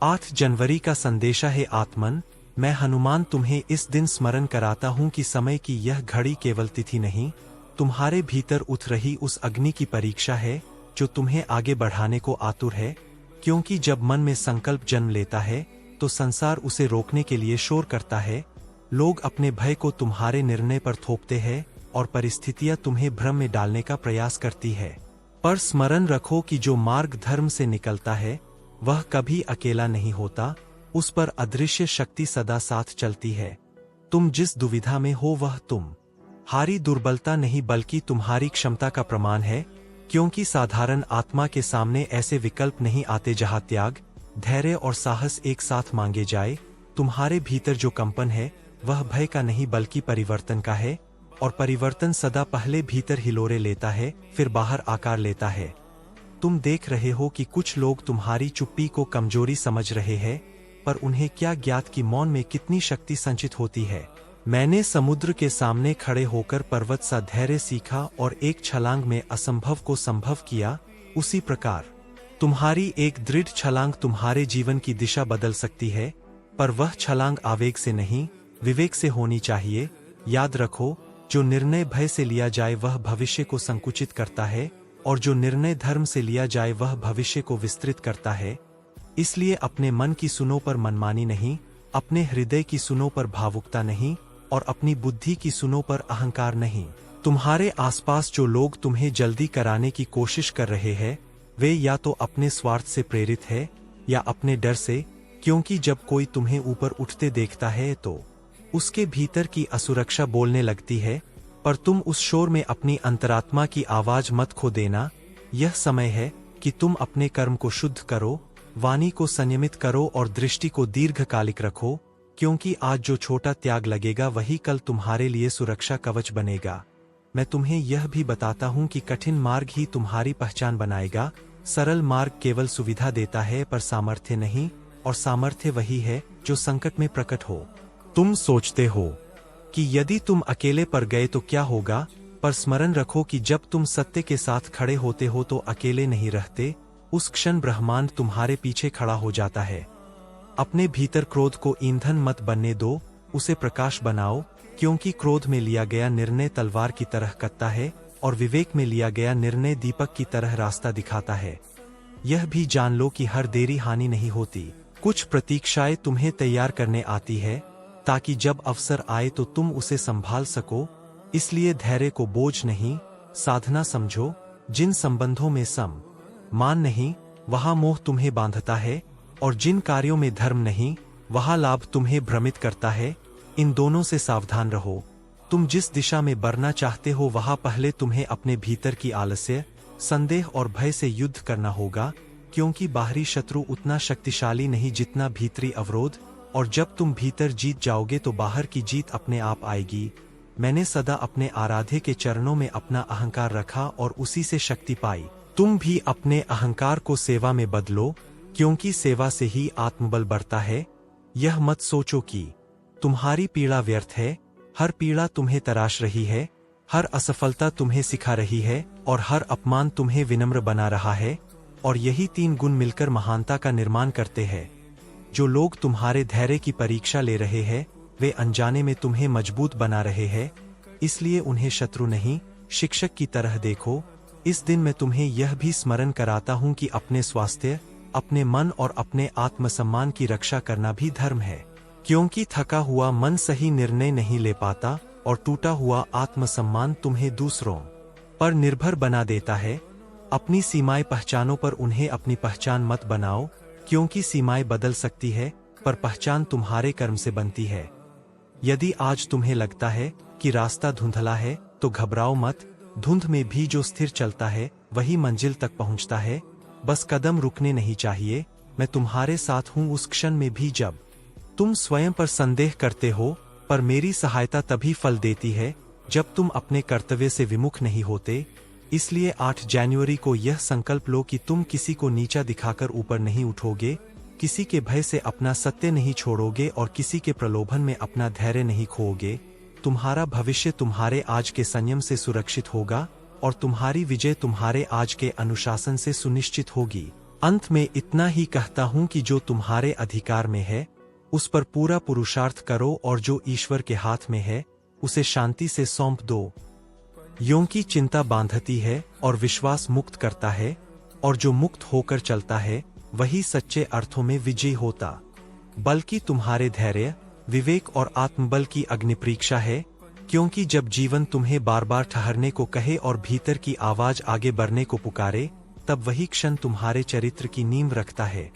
8 जनवरी का संदेशा है आत्मन। मैं हनुमान तुम्हें इस दिन स्मरण कराता हूँ कि समय की यह घड़ी केवल तिथि नहीं, तुम्हारे भीतर उठ रही उस अग्नि की परीक्षा है जो तुम्हें आगे बढ़ाने को आतुर है। क्योंकि जब मन में संकल्प जन्म लेता है तो संसार उसे रोकने के लिए शोर करता है। लोग अपने भय को तुम्हारे निर्णय पर थोपते हैं और परिस्थितियां तुम्हें भ्रम में डालने का प्रयास करती है। पर स्मरण रखो कि जो मार्ग धर्म से निकलता है वह कभी अकेला नहीं होता, उस पर अदृश्य शक्ति सदा साथ चलती है। तुम जिस दुविधा में हो वह तुम्हारी दुर्बलता नहीं बल्कि तुम्हारी क्षमता का प्रमाण है। क्योंकि साधारण आत्मा के सामने ऐसे विकल्प नहीं आते जहां त्याग, धैर्य और साहस एक साथ मांगे जाए। तुम्हारे भीतर जो कंपन है वह भय का नहीं बल्कि परिवर्तन का है, और परिवर्तन सदा पहले भीतर हिलोरे लेता है फिर बाहर आकार लेता है। तुम देख रहे हो कि कुछ लोग तुम्हारी चुप्पी को कमजोरी समझ रहे हैं, पर उन्हें क्या ज्ञात कि मौन में कितनी शक्ति संचित होती है। मैंने समुद्र के सामने खड़े होकर पर्वत सा धैर्य सीखा और एक छलांग में असंभव को संभव किया। उसी प्रकार तुम्हारी एक दृढ़ छलांग तुम्हारे जीवन की दिशा बदल सकती है, पर वह छलांग आवेग से नहीं, विवेक से होनी चाहिए। याद रखो, जो निर्णय भय से लिया जाए वह भविष्य को संकुचित करता है, और जो निर्णय धर्म से लिया जाए वह भविष्य को विस्तृत करता है। इसलिए अपने मन की सुनो पर मनमानी नहीं, अपने हृदय की सुनो पर भावुकता नहीं, और अपनी बुद्धि की सुनो पर अहंकार नहीं। तुम्हारे आसपास जो लोग तुम्हें जल्दी कराने की कोशिश कर रहे हैं वे या तो अपने स्वार्थ से प्रेरित है या अपने डर से। क्योंकि जब कोई तुम्हें ऊपर उठते देखता है तो उसके भीतर की असुरक्षा बोलने लगती है, पर तुम उस शोर में अपनी अंतरात्मा की आवाज मत खो देना। यह समय है कि तुम अपने कर्म को शुद्ध करो, वाणी को संयमित करो और दृष्टि को दीर्घकालिक रखो। क्योंकि आज जो छोटा त्याग लगेगा वही कल तुम्हारे लिए सुरक्षा कवच बनेगा। मैं तुम्हें यह भी बताता हूँ कि कठिन मार्ग ही तुम्हारी पहचान बनाएगा। सरल मार्ग केवल सुविधा देता है पर सामर्थ्य नहीं, और सामर्थ्य वही है जो संकट में प्रकट हो। तुम सोचते हो कि यदि तुम अकेले पर गए तो क्या होगा, पर स्मरण रखो कि जब तुम सत्य के साथ खड़े होते हो तो अकेले नहीं रहते। उस क्षण ब्रह्मांड तुम्हारे पीछे खड़ा हो जाता है। अपने भीतर क्रोध को ईंधन मत बनने दो, उसे प्रकाश बनाओ। क्योंकि क्रोध में लिया गया निर्णय तलवार की तरह कटता है, और विवेक में लिया गया निर्णय दीपक की तरह रास्ता दिखाता है। यह भी जान लो कि हर देरी हानि नहीं होती। कुछ प्रतीक्षाएं तुम्हें तैयार करने आती है ताकि जब अवसर आए तो तुम उसे संभाल सको। इसलिए धैर्य को बोझ नहीं, साधना समझो। जिन संबंधों में मान नहीं वहां मोह तुम्हें बांधता है, और जिन कार्यों में धर्म नहीं वहां लाभ तुम्हें भ्रमित करता है। इन दोनों से सावधान रहो। तुम जिस दिशा में बढ़ना चाहते हो वहां पहले तुम्हें अपने भीतर की आलस्य, संदेह और भय से युद्ध करना होगा। क्योंकि बाहरी शत्रु उतना शक्तिशाली नहीं जितना भीतरी अवरोध, और जब तुम भीतर जीत जाओगे तो बाहर की जीत अपने आप आएगी। मैंने सदा अपने आराध्य के चरणों में अपना अहंकार रखा और उसी से शक्ति पाई। तुम भी अपने अहंकार को सेवा में बदलो, क्योंकि सेवा से ही आत्मबल बढ़ता है। यह मत सोचो कि तुम्हारी पीड़ा व्यर्थ है। हर पीड़ा तुम्हें तराश रही है, हर असफलता तुम्हें सिखा रही है, और हर अपमान तुम्हें विनम्र बना रहा है। और यही 3 गुण मिलकर महानता का निर्माण करते हैं। जो लोग तुम्हारे धैर्य की परीक्षा ले रहे हैं वे अनजाने में तुम्हें मजबूत बना रहे हैं। इसलिए उन्हें शत्रु नहीं, शिक्षक की तरह देखो। इस दिन मैं तुम्हें यह भी स्मरण कराता हूँ कि अपने स्वास्थ्य, अपने मन और अपने आत्मसम्मान की रक्षा करना भी धर्म है। क्योंकि थका हुआ मन सही निर्णय नहीं ले पाता, और टूटा हुआ आत्मसम्मान तुम्हें दूसरों पर निर्भर बना देता है। अपनी सीमाएं पहचानो, पर उन्हें अपनी पहचान मत बनाओ। क्योंकि सीमाएं बदल सकती है पर पहचान तुम्हारे कर्म से बनती है। यदि आज तुम्हें लगता है कि रास्ता धुंधला है तो घबराओ मत। धुंध में भी जो स्थिर चलता है वही मंजिल तक पहुंचता है। बस कदम रुकने नहीं चाहिए। मैं तुम्हारे साथ हूं उस क्षण में भी जब तुम स्वयं पर संदेह करते हो, पर मेरी सहायता तभी फल देती है जब तुम अपने कर्तव्य से विमुख नहीं होते। इसलिए 8 जनवरी को यह संकल्प लो कि तुम किसी को नीचा दिखाकर ऊपर नहीं उठोगे, किसी के भय से अपना सत्य नहीं छोड़ोगे, और किसी के प्रलोभन में अपना धैर्य नहीं खोओगे। तुम्हारा भविष्य तुम्हारे आज के संयम से सुरक्षित होगा, और तुम्हारी विजय तुम्हारे आज के अनुशासन से सुनिश्चित होगी। अंत में इतना ही कहता हूं कि जो तुम्हारे अधिकार में है उस पर पूरा पुरुषार्थ करो, और जो ईश्वर के हाथ में है उसे शांति से सौंप दो। यों की चिंता बांधती है और विश्वास मुक्त करता है, और जो मुक्त होकर चलता है वही सच्चे अर्थों में विजयी होता। बल्कि तुम्हारे धैर्य, विवेक और आत्मबल की अग्निपरीक्षा है, क्योंकि जब जीवन तुम्हें बार बार ठहरने को कहे और भीतर की आवाज आगे बढ़ने को पुकारे, तब वही क्षण तुम्हारे चरित्र की नींव रखता है।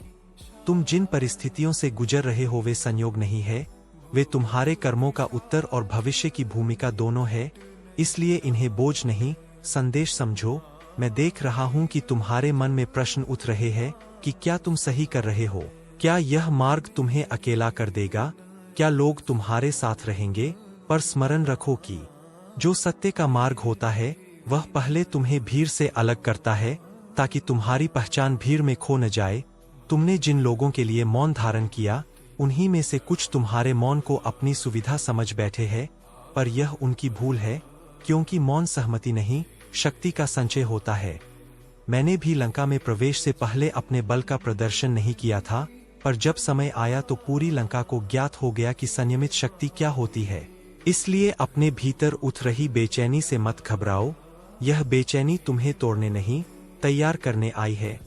तुम जिन परिस्थितियों से गुजर रहे हो वे संयोग नहीं है, वे तुम्हारे कर्मों का उत्तर और भविष्य की भूमिका दोनों है। इसलिए इन्हें बोझ नहीं, संदेश समझो। मैं देख रहा हूं कि तुम्हारे मन में प्रश्न उठ रहे हैं कि क्या तुम सही कर रहे हो, क्या यह मार्ग तुम्हें अकेला कर देगा, क्या लोग तुम्हारे साथ रहेंगे। पर स्मरण रखो कि जो सत्य का मार्ग होता है वह पहले तुम्हें भीड़ से अलग करता है, ताकि तुम्हारी पहचान भीड़ में खो न जाए। तुमने जिन लोगों के लिए मौन धारण किया, उन्हीं में से कुछ तुम्हारे मौन को अपनी सुविधा समझ बैठे हैं, पर यह उनकी भूल है, क्योंकि मौन सहमति नहीं, शक्ति का संचय होता है। मैंने भी लंका में प्रवेश से पहले अपने बल का प्रदर्शन नहीं किया था, पर जब समय आया तो पूरी लंका को ज्ञात हो गया कि संयमित शक्ति क्या होती है। इसलिए अपने भीतर उठ रही बेचैनी से मत घबराओ, यह बेचैनी तुम्हें तोड़ने नहीं, तैयार करने आई है।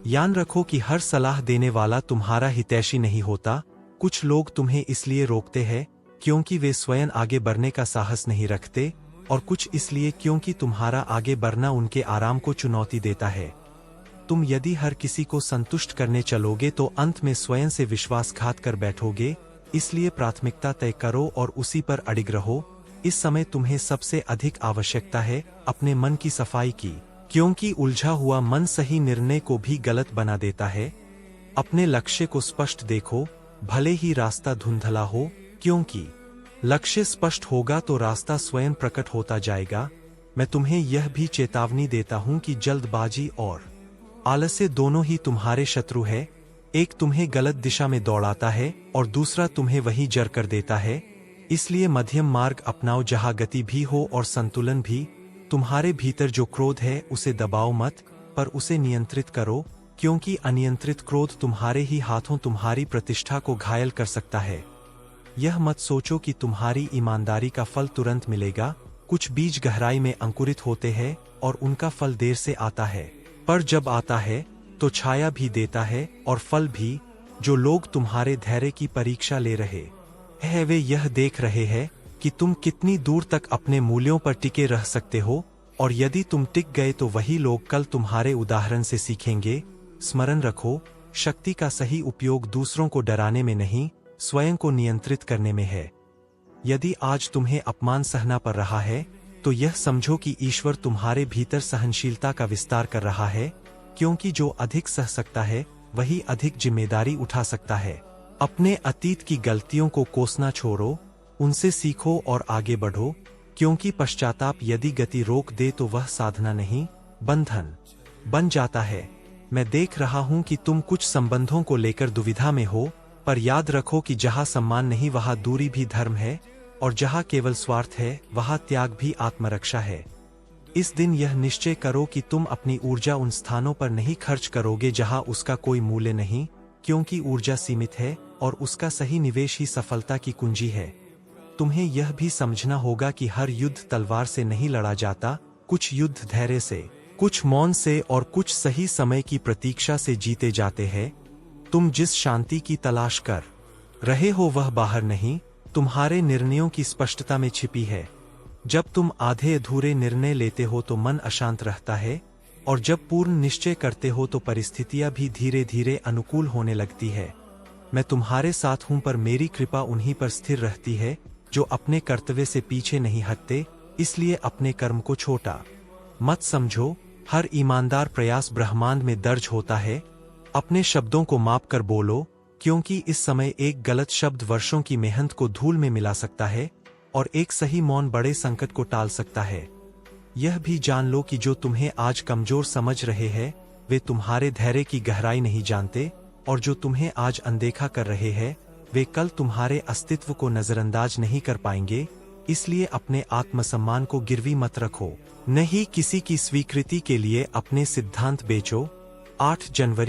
याद रखो कि हर सलाह देने वाला तुम्हारा हितैषी नहीं होता। कुछ लोग तुम्हें इसलिए रोकते हैं क्योंकि वे स्वयं आगे बढ़ने का साहस नहीं रखते, और कुछ इसलिए क्योंकि तुम्हारा आगे बढ़ना उनके आराम को चुनौती देता है। तुम यदि हर किसी को संतुष्ट करने चलोगे तो अंत में स्वयं से विश्वासघात कर बैठोगे। इसलिए प्राथमिकता तय करो और उसी पर अडिग रहो। इस समय तुम्हें सबसे अधिक आवश्यकता है अपने मन की सफाई की, क्योंकि उलझा हुआ मन सही निर्णय को भी गलत बना देता है। अपने लक्ष्य को स्पष्ट देखो, भले ही रास्ता धुंधला हो, क्योंकि लक्ष्य स्पष्ट होगा तो रास्ता स्वयं प्रकट होता जाएगा। मैं तुम्हें यह भी चेतावनी देता हूं कि जल्दबाजी और आलस्य दोनों ही तुम्हारे शत्रु है। एक तुम्हें गलत दिशा में दौड़ाता है और दूसरा तुम्हें वहीं जर कर देता है। इसलिए मध्यम मार्ग अपनाओ, जहां गति भी हो और संतुलन भी। तुम्हारे भीतर जो क्रोध है उसे दबाओ मत, पर उसे नियंत्रित करो, क्योंकि अनियंत्रित क्रोध तुम्हारे ही हाथों तुम्हारी प्रतिष्ठा को घायल कर सकता है। यह मत सोचो कि तुम्हारी ईमानदारी का फल तुरंत मिलेगा। कुछ बीज गहराई में अंकुरित होते हैं और उनका फल देर से आता है, पर जब आता है तो छाया भी देता है और फल भी। जो लोग तुम्हारे धैर्य की परीक्षा ले रहे हैं वे यह देख रहे हैं कि तुम कितनी दूर तक अपने मूल्यों पर टिके रह सकते हो, और यदि तुम टिक गए तो वही लोग कल तुम्हारे उदाहरण से सीखेंगे। स्मरण रखो, शक्ति का सही उपयोग दूसरों को डराने में नहीं, स्वयं को नियंत्रित करने में है। यदि आज तुम्हें अपमान सहना पड़ रहा है तो यह समझो कि ईश्वर तुम्हारे भीतर सहनशीलता का विस्तार कर रहा है, क्योंकि जो अधिक सह सकता है वही अधिक जिम्मेदारी उठा सकता है। अपने अतीत की गलतियों को कोसना छोड़ो, उनसे सीखो और आगे बढ़ो, क्योंकि पश्चाताप यदि गति रोक दे तो वह साधना नहीं, बंधन बन जाता है। मैं देख रहा हूं कि तुम कुछ संबंधों को लेकर दुविधा में हो, पर याद रखो कि जहां सम्मान नहीं वहां दूरी भी धर्म है, और जहां केवल स्वार्थ है वहां त्याग भी आत्मरक्षा है। इस दिन यह निश्चय करो कि तुम अपनी ऊर्जा उन स्थानों पर नहीं खर्च करोगे जहां उसका कोई मूल्य नहीं, क्योंकि ऊर्जा सीमित है और उसका सही निवेश ही सफलता की कुंजी है। तुम्हें यह भी समझना होगा कि हर युद्ध तलवार से नहीं लड़ा जाता, कुछ युद्ध धैर्य से, कुछ मौन से और कुछ सही समय की प्रतीक्षा से जीते जाते हैं। तुम जिस शांति की तलाश कर रहे हो वह बाहर नहीं, तुम्हारे निर्णयों की स्पष्टता में छिपी है। जब तुम आधे अधूरे निर्णय लेते हो तो मन अशांत रहता है, और जब पूर्ण निश्चय करते हो तो परिस्थितियां भी धीरे धीरे अनुकूल होने लगती है। मैं तुम्हारे साथ हूं, पर मेरी कृपा उन्हीं पर स्थिर रहती है जो अपने कर्तव्य से पीछे नहीं हटते। इसलिए अपने कर्म को छोटा मत समझो। हर ईमानदार प्रयास ब्रह्मांड में दर्ज होता है। अपने शब्दों को माप कर बोलो, क्योंकि इस समय एक गलत शब्द वर्षों की मेहनत को धूल में मिला सकता है, और एक सही मौन बड़े संकट को टाल सकता है। यह भी जान लो कि जो तुम्हें आज कमजोर समझ रहे हैं वे तुम्हारे धैर्य की गहराई नहीं जानते, और जो तुम्हें आज अनदेखा कर रहे हैं वे कल तुम्हारे अस्तित्व को नजरअंदाज नहीं कर पाएंगे। इसलिए अपने आत्मसम्मान को गिरवी मत रखो, नहीं किसी की स्वीकृति के लिए अपने सिद्धांत बेचो। 8 जनवरी